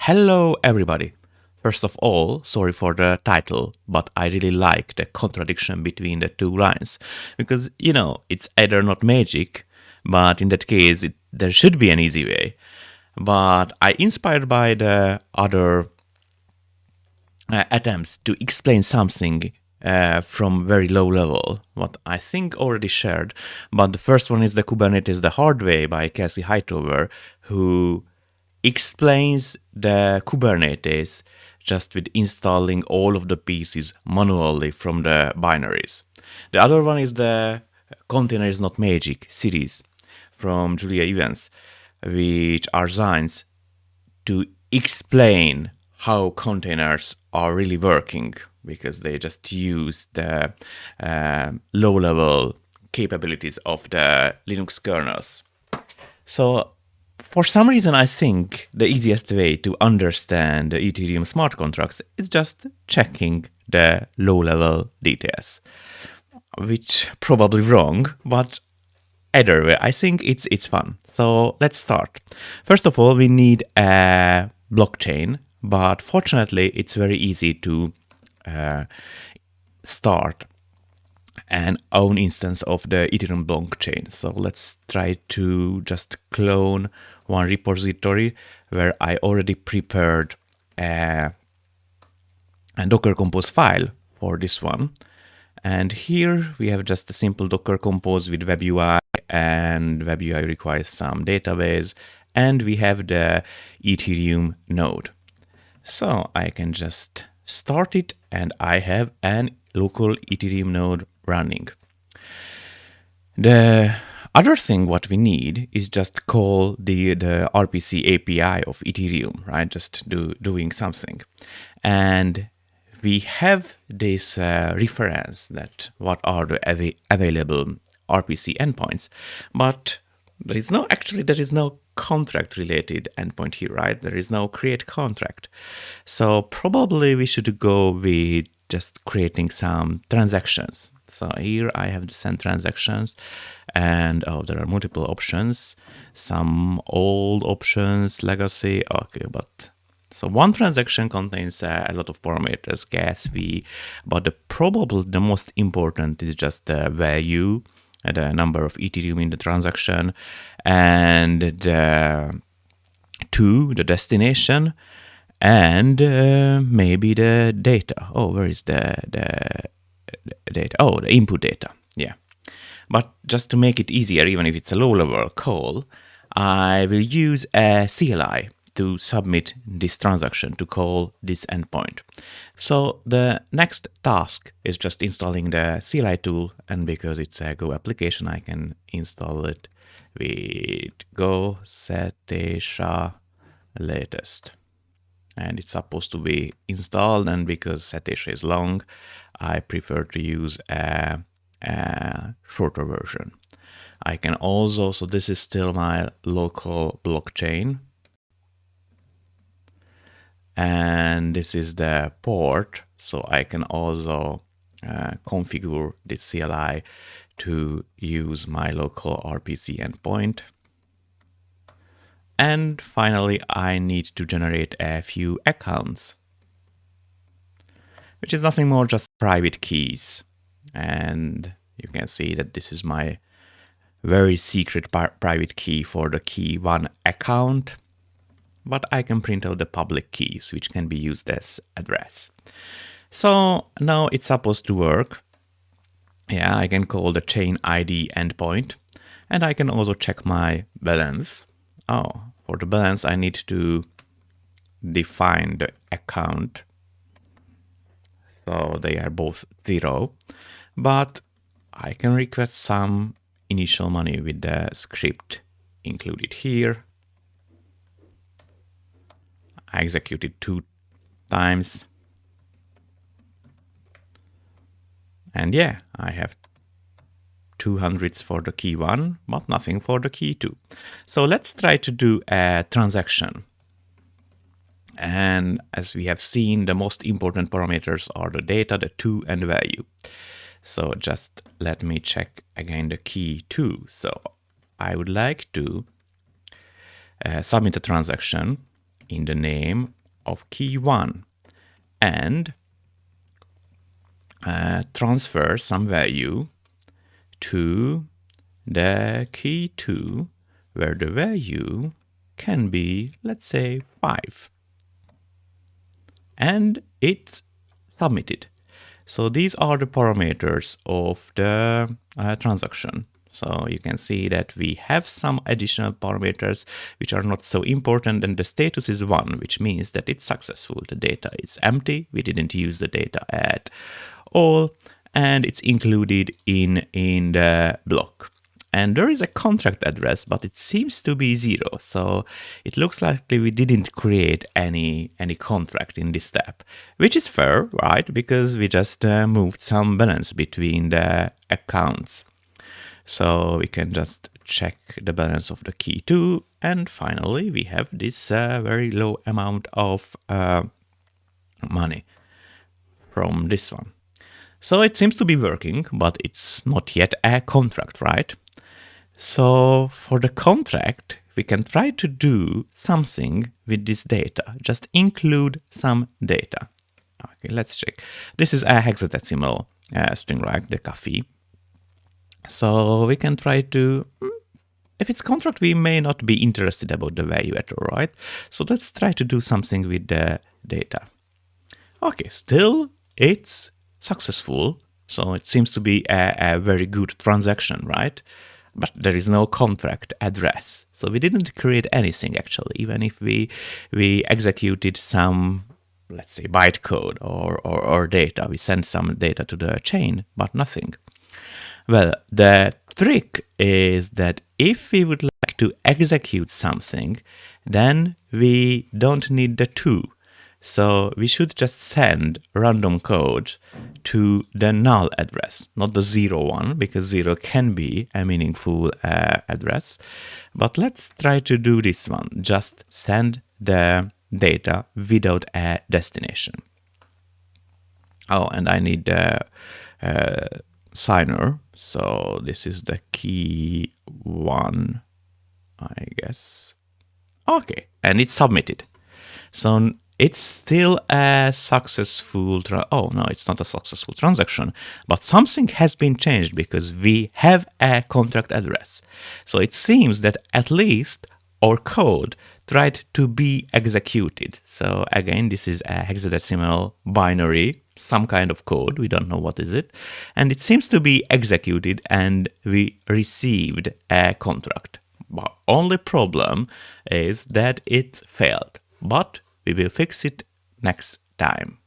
Hello, everybody. First of all, sorry for the title, but I really like the contradiction between the two lines because, it's either not magic, but in that case, there should be an easy way. But I inspired by the other attempts to explain something from very low level, what I think already shared. But the first one is the Kubernetes the hard way by Casey Hightower, who explains the Kubernetes just with installing all of the pieces manually from the binaries. The other one is the Container is Not Magic series from Julia Evans, which are designed to explain how containers are really working because they just use the low-level capabilities of the Linux kernels. So for some reason, I think the easiest way to understand the Ethereum smart contracts is just checking the low-level details, which probably wrong, but either way, I think it's fun. So let's start. First of all, we need a blockchain, but fortunately, it's very easy to start an own instance of the Ethereum blockchain. So let's try to just clone one repository where I already prepared a Docker Compose file for this one. And here we have just a simple Docker Compose with Web UI, and Web UI requires some database, and we have the Ethereum node. So I can just start it, and I have an local Ethereum node running. The other thing what we need is just call the RPC API of Ethereum, right? Just doing something. And we have this reference that what are the available RPC endpoints, but there is no contract related endpoint here, right? There is no create contract. So probably we should go with just creating some transactions. So here I have to send transactions, and there are multiple options, some old options, legacy, okay, but so one transaction contains a lot of parameters, gas fee, but probably the most important is just the value, the number of Ethereum in the transaction, and the destination, and maybe the data. Oh, where is the data? Oh, the input data. Yeah. But just to make it easier, even if it's a low-level call, I will use a CLI to submit this transaction to call this endpoint. So the next task is just installing the CLI tool, and because it's a Go application, I can install it with Go Setesha latest. And it's supposed to be installed, and because Setesha is long, I prefer to use a shorter version. I can also, so this is still my local blockchain, and this is the port, so I can also configure this CLI to use my local RPC endpoint. And finally, I need to generate a few accounts, which is nothing more just private keys. And you can see that this is my very secret private key for the key 1 account, but I can print out the public keys, which can be used as address. So now it's supposed to work. Yeah, I can call the chain ID endpoint, and I can also check my balance. Oh, for the balance, I need to define the account. So they are both 0, but I can request some initial money with the script included here. I execute it 2 times. And yeah, I have 200s for the key 1, but nothing for the key 2. So let's try to do a transaction. And as we have seen, the most important parameters are the data, the to, and the value. So just let me check again the key 2. So I would like to submit a transaction, in the name of key 1 and transfer some value to the key 2 where the value can be, let's say, 5. And it's submitted. So these are the parameters of the transaction. So you can see that we have some additional parameters which are not so important, and the status is 1, which means that it's successful. The data is empty. We didn't use the data at all, and it's included in the block. And there is a contract address, but it seems to be 0. So it looks like we didn't create any contract in this step, which is fair, right? Because we just moved some balance between the accounts. So we can just check the balance of the key 2. And finally, we have this very low amount of money from this one. So it seems to be working, but it's not yet a contract, right? So for the contract, we can try to do something with this data. Just include some data. Okay, let's check. This is a hexadecimal string, like the coffee. So we can try to, if it's contract, we may not be interested about the value at all, right? So let's try to do something with the data. Okay, still it's successful. So it seems to be a very good transaction, right? But there is no contract address. So we didn't create anything actually, even if we executed some, let's say, bytecode or data. We sent some data to the chain, but nothing. Well, the trick is that if we would like to execute something, then we don't need the 2. So we should just send random code to the null address, not the 0 one, because 0 can be a meaningful address. But let's try to do this one. Just send the data without a destination. Oh, and I need the signer. So this is the key 1, I guess. Okay, and it's submitted. So it's still a successful, oh no, it's not a successful transaction, but something has been changed because we have a contract address. So it seems that at least our code tried to be executed. So again, this is a hexadecimal binary, some kind of code, we don't know what is it, and it seems to be executed and we received a contract. But only problem is that it failed, but we will fix it next time.